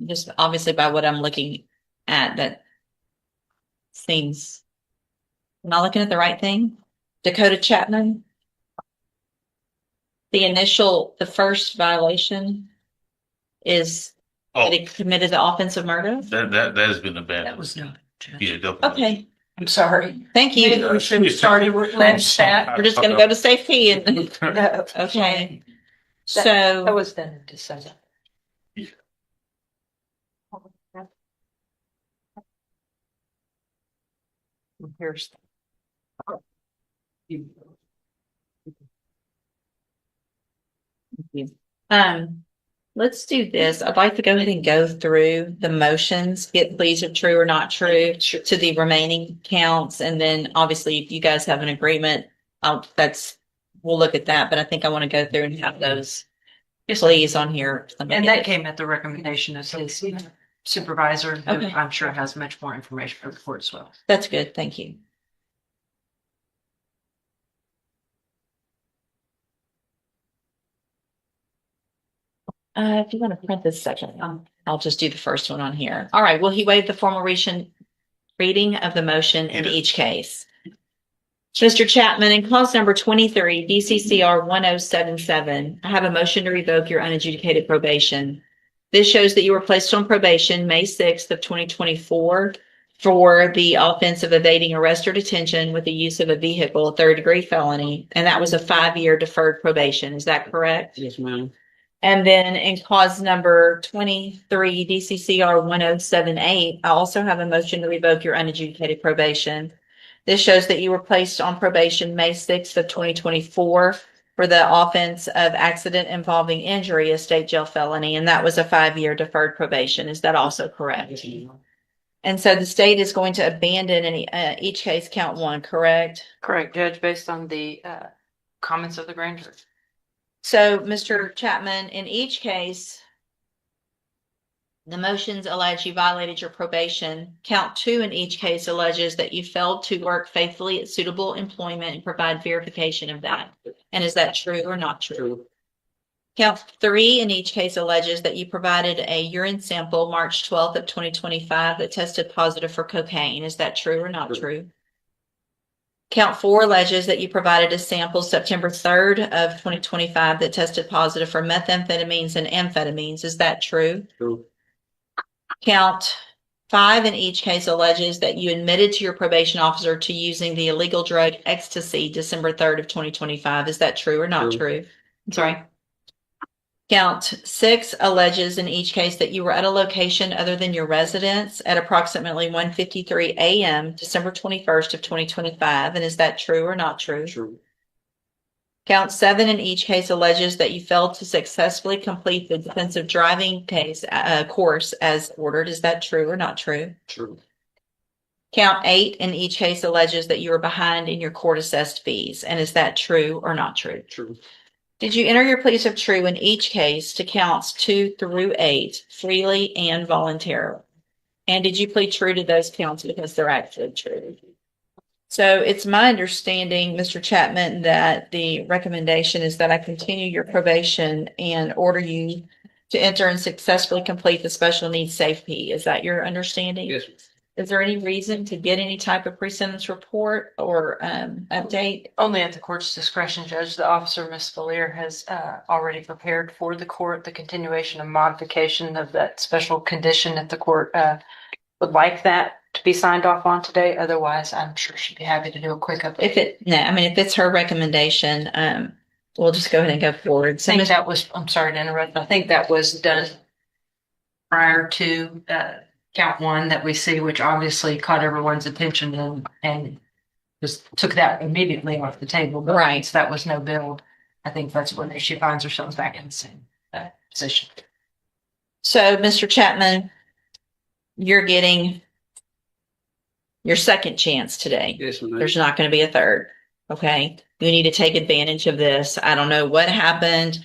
Just obviously by what I'm looking at, that seems, am I looking at the right thing? Dakota Chapman, the first violation is that he committed the offense of murder? That has been That abandoned. was done, Judge. Yeah, definitely. Okay, I'm sorry. thank Maybe you. we should have started with that. We're just gonna go to safety and, No, okay. That So, was done in December. Here's. um, let's do this. I'd like to go ahead and go through the motions, get pleas of true or not true to the remaining counts. And then obviously if you guys have an agreement, we'll look at that, but I think I want to go through and have those pleas on here. And that came at the recommendation of his supervisor, who Okay. I'm sure has much more information for the court as well. That's good. Thank you. If you want to print this section, I'll just do the first one on here. All right. Will he waive the formal reading of the motion in each case? Mr. Chapman, in clause number 23, DCCR 1077, I have a motion to revoke your unadjudicated probation. This shows that you were placed on probation May 6th of 2024 for the offense of evading arrest or detention with the use of a vehicle, a third-degree felony, and that was a 5-year deferred probation. Is that correct? Yes, ma'am. And then in clause number 23, DCCR 1078, I also have a motion to revoke your unadjudicated probation. This shows that you were placed on probation May 6th of 2024 for the offense of accident involving injury, a state jail felony, and that was a 5-year deferred probation. Is that also correct? Yes, ma'am. And so the state is going to abandon each case count 1, correct? Correct, Judge, based on the comments of the grand jury. So, Mr. Chapman, in each case, the motions allege you violated your probation. Count 2 in each case alleges that you failed to work faithfully at suitable employment and provide verification of that. And is that true or not true? True. Count 3 in each case alleges that you provided a urine sample March 12th of 2025 that tested positive for cocaine. Is that true or not true? Count 4 alleges that you provided a sample September 3rd of 2025 that tested positive for methamphetamines and amphetamines. Is that true? True. Count 5 in each case alleges that you admitted to your probation officer to using the illegal drug ecstasy December 3rd of 2025. Is that true or not true? I'm sorry. Count 6 alleges in each case that you were at a location other than your residence at approximately 1:53 a.m. December 21st of 2025. And is that true or not true? True. Count 7 in each case alleges that you failed to successfully complete the defensive driving course as ordered. Is that true or not true? True. Count 8 in each case alleges that you were behind in your court assessed fees. And is that true or not true? True. Did you enter your pleas of true in each case to counts 2 through 8 freely and voluntarily? And did you plead true to those counts because they're actually true? So it's my understanding, Mr. Chapman, that the recommendation is that I continue your probation and order you to enter and successfully complete the special needs safe P. Is that your understanding? Yes. Is there any reason to get any type of pre-sentence report or update? Only at the court's discretion, Judge. The officer, Ms. Valier, has already prepared for the court the continuation and modification of that special condition that the court would like that to be signed off on today. Otherwise, I'm sure she'd be happy to do a quick update. If it's her recommendation, we'll just go ahead and go forward. I think that was, I'm sorry to interrupt, I think that was done prior to count 1 that we see, which obviously caught everyone's attention and just took that immediately off the table. But Right. since that was no build, I think that's when she finds herself back in the same position. So, Mr. Chapman, you're getting your second chance today. Yes, ma'am. There's not going to be a third. Okay. You need to take advantage of this. I don't know what happened.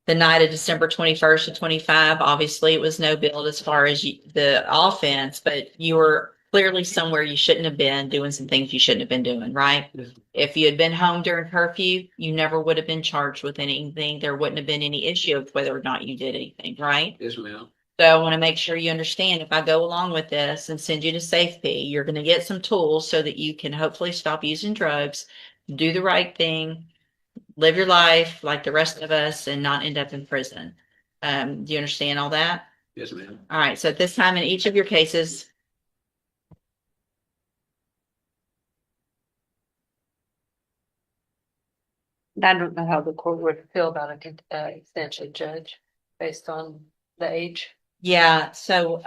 The night of December 21st to 25, obviously it was no build as far as the offense, but you were clearly somewhere you shouldn't have been doing some things you shouldn't have been doing, right? Yes. If you had been home during curfew, you never would have been charged with anything. There wouldn't have been any issue of whether or not you did anything, right? Yes, ma'am. So I want to make sure you understand if I go along with this and send you to safety, you're going to get some tools so that you can hopefully stop using drugs, do the right thing, live your life like the rest of us and not end up in prison. Do you understand all that? Yes, ma'am. All right. So at this time in each of your cases, I don't know how the court would feel about a extension, Judge, based on the age. yeah. So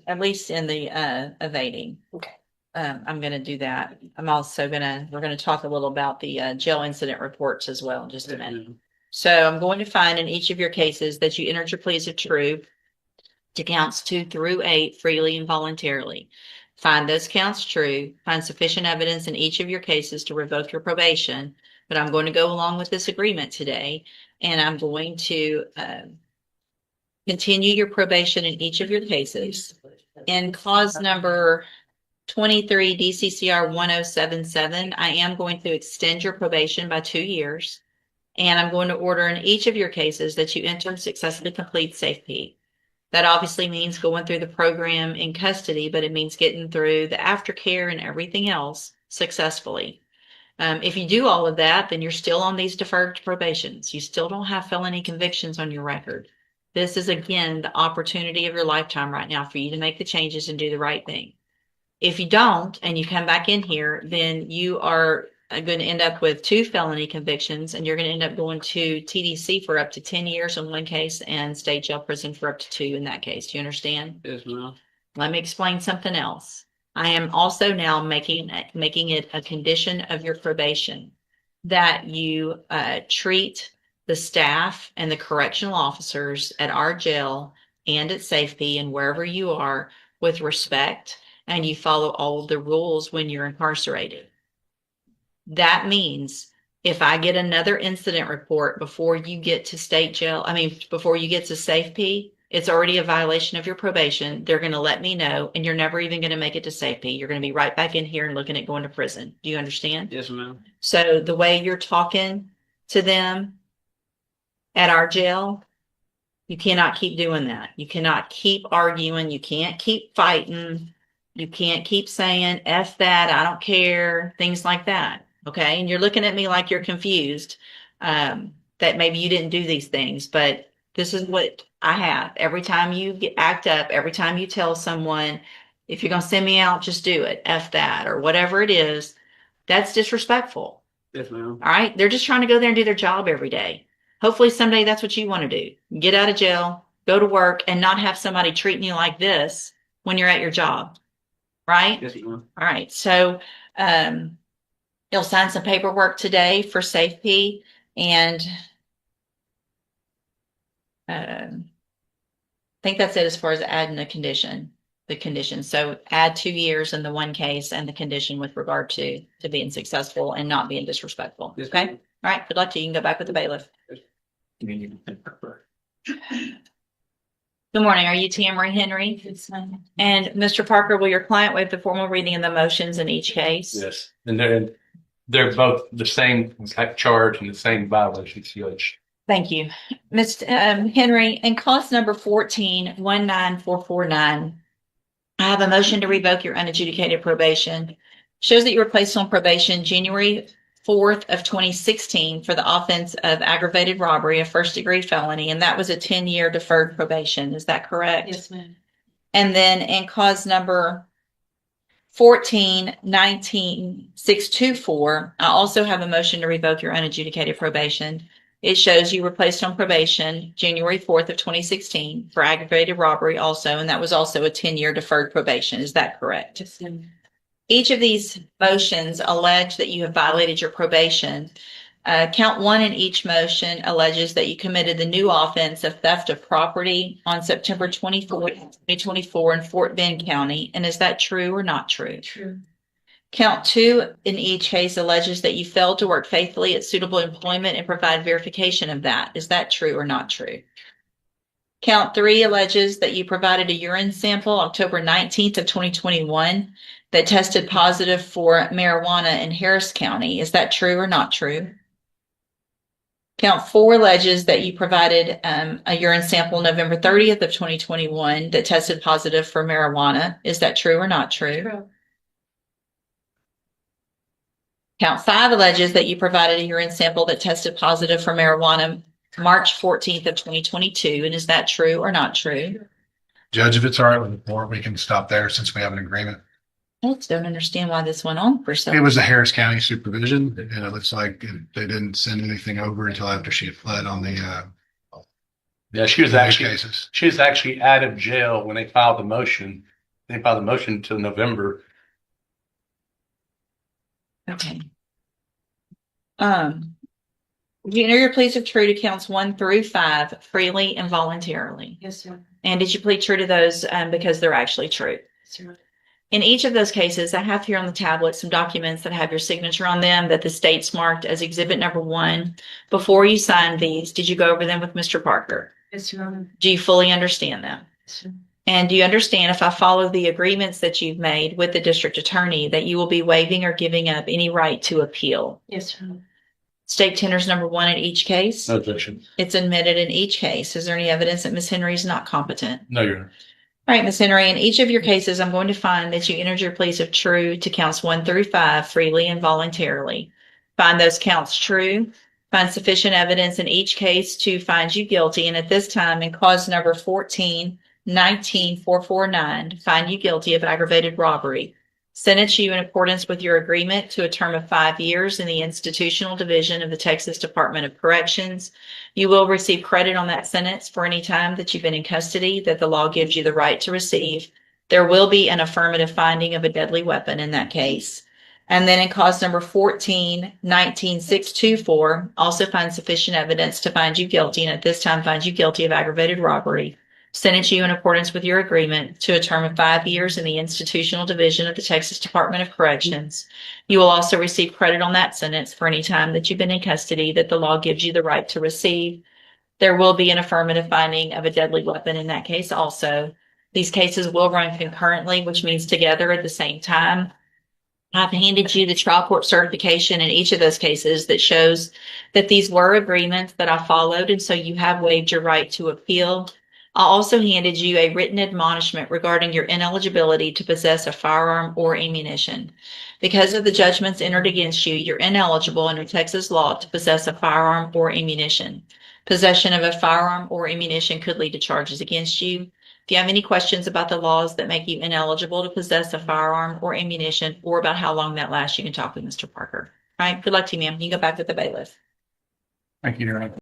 at least in the evading, Okay. I'm going to do that. I'm also we're going to talk a little about the jail incident reports as well in just a Yes, minute. ma'am. So I'm going to find in each of your cases that you entered your pleas of true to counts 2 through 8 freely and voluntarily. Find those counts true, find sufficient evidence in each of your cases to revoke your probation, but I'm going to go along with this agreement today, and I'm going to continue your probation in each of your cases. In clause number 23 DCCR 1077, I am going to extend your probation by 2 years, and I'm going to order in each of your cases that you enter and successfully complete SafeP. That obviously means going through the program in custody, but it means getting through the aftercare and everything else successfully. If you do all of that, then you're still on these deferred probations. You still don't have felony convictions on your record. This is, again, the opportunity of your lifetime right now for you to make the changes and do the right thing. If you don't, and you come back in here, then you are going to end up with 2 felony convictions, and you're going to end up going to TDC for up to 10 years in one case and state jail prison for up to 2 in that case. Do you understand? Yes, ma'am. Let me explain something else. I am also now making it a condition of your probation that you treat the staff and the correctional officers at our jail and at Safety and wherever you are with respect, and you follow all of the rules when you're incarcerated. That means if I get another incident report before you get to state jail, before you get to Safety, it's already a violation of your probation. They're going to let me know, and you're never even going to make it to Safety. You're going to be right back in here and looking at going to prison. Do you understand? Yes, ma'am. So the way you're talking to them at our jail, you cannot keep doing that. You cannot keep arguing. You can't keep fighting. You can't keep saying, F that, I don't care, things like that. Okay. And you're looking at me like you're confused, that maybe you didn't do these things, but this is what I have. Every time you act up, every time you tell someone, if you're going to send me out, just do it, F that, or whatever it is, that's disrespectful. Yes, ma'am. All right. They're just trying to go there and do their job every day. Hopefully someday that's what you want to do. Get out of jail, go to work, and not have somebody treating you like this when you're at your job. Right? Yes, ma'am. All right. So you'll sign some paperwork today for SafeP, and I think that's it as far as adding the condition. So add 2 years in the one case and the condition with regard to being successful and not being disrespectful. Yes, Okay. ma'am. All right. Good luck to you. You can go back with the bailiff. Good morning. Are you Tamara Henry? And Mr. Parker, will your client waive the formal reading of the motions in each case? Yes, and they're both the same charge and the same violations, Judge. Thank you. Ms. Henry, in clause number 14-19449, I have a motion to revoke your unadjudicated probation. Shows that you were placed on probation January 4th of 2016 for the offense of aggravated robbery, a first-degree felony, and that was a 10-year deferred probation. Is that correct? Yes, ma'am. And then in clause number 14-19-624, I also have a motion to revoke your unadjudicated probation. It shows you were placed on probation January 4th of 2016 for aggravated robbery also, and that was also a 10-year deferred probation. Is that correct? Yes, ma'am. Each of these motions allege that you have violated your probation. Count 1 in each motion alleges that you committed the new offense of theft of property on September 24th, 2024 in Fort Bend County. And is that true or not true? True. Count 2 in each case alleges that you failed to work faithfully at suitable employment and provide verification of that. Is that true or not true? Count 3 alleges that you provided a urine sample October 19th of 2021 that tested positive for marijuana in Harris County. Is that true or not true? Count 4 alleges that you provided a urine sample November 30th of 2021 that tested positive for marijuana. Is that true or not true? True. Count 5 alleges that you provided a urine sample that tested positive for marijuana March 14th of 2022. And is that true or not true? Judge, if it's all right with the court, we can stop there since we have an agreement. I just don't understand why this went on for so It was the Harris County supervision, and it looks like they didn't send anything over until after she had fled on the Yeah, she was cases. actually out of jail when they filed the motion. They filed the motion until November. Okay. Did you enter your pleas of true to counts 1 through 5 freely and voluntarily? Yes, sir. And did you plead true to those because they're actually true? Sir. In each of those cases, I have here on the tablet some documents that have your signature on them that the state's marked as exhibit number 1. Before you signed these, did you go over them with Mr. Parker? Yes, Your Honor. Do you fully understand them? Yes, sir. And do you understand if I follow the agreements that you've made with the district attorney that you will be waiving or giving up any right to appeal? Yes, Your Honor. State tenders number 1 in each case. No objection. It's admitted in each case. Is there any evidence that Ms. Henry is not competent? No, Your Honor. All right, Ms. Henry, in each of your cases, I'm going to find that you entered your pleas of true to counts 1 through 5 freely and voluntarily. Find those counts true. Find sufficient evidence in each case to find you guilty. And at this time, in cause number 14-19-449, find you guilty of aggravated robbery. Sentence you in accordance with your agreement to a term of 5 years in the institutional division of the Texas Department of Corrections. You will receive credit on that sentence for any time that you've been in custody that the law gives you the right to receive. There will be an affirmative finding of a deadly weapon in that case. And then in cause number 14-19-624, also find sufficient evidence to find you guilty, and at this time find you guilty of aggravated robbery. Sentence you in accordance with your agreement to a term of 5 years in the institutional division of the Texas Department of Corrections. You will also receive credit on that sentence for any time that you've been in custody that the law gives you the right to receive. There will be an affirmative finding of a deadly weapon in that case also. These cases will run concurrently, which means together at the same time. I've handed you the trial court certification in each of those cases that shows that these were agreements that I followed, and so you have waived your right to appeal. I also handed you a written admonishment regarding your ineligibility to possess a firearm or ammunition. Because of the judgments entered against you, you're ineligible under Texas law to possess a firearm or ammunition. Possession of a firearm or ammunition could lead to charges against you. If you have any questions about the laws that make you ineligible to possess a firearm or ammunition, or about how long that lasts, you can talk with Mr. Parker. All right, good luck to you, ma'am. You can go back with the bailiff. Thank you, Your Honor.